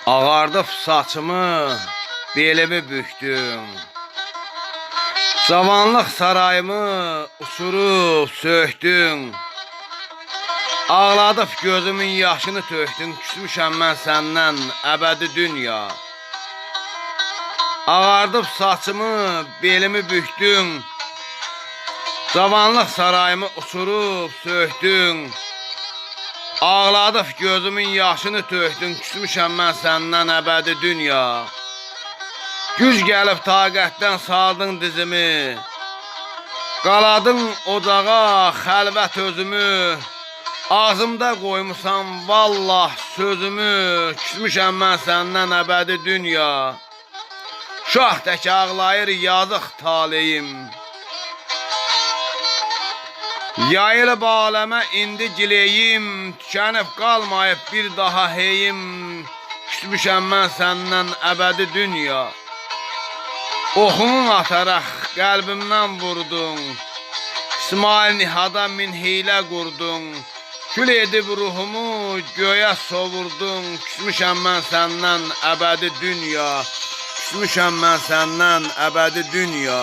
Ağardıb saçımı, belimi büktüm. Cavanlıq sarayımı uçurub söktün. Ağladıb gözümün yaşını töktün. Küsmüşəm mən səndən əbədi dünya. Ağardıb saçımı, belimi büktün. Cavanlıq sarayımı uçurub söktün. Ağladıb gözümün yaşını töktün. Küsmüşəm mən səndən əbədi dünya. Güc gəlib taqətdən saldın dizimi. Qaladın ocağa xəlvət özümü. Ağzımda qoymusan vallah sözümü. Küsmüşəm mən səndən əbədi dünya. Şah tək ağlayır yazıq taleyim. Yayılıb aləmə indi gileyim. Tükənib qalmayıb bir daha heyim. Küsmüşəm mən səndən əbədi dünya. Oxumun ataraq qəlbimdən vurdun. İsmail Nihada min hiylə qurdun. Kül edib ruhumu göyə sovurdun. Küsmüşəm mən səndən əbədi dünya. Küsmüşəm mən səndən əbədi dünya.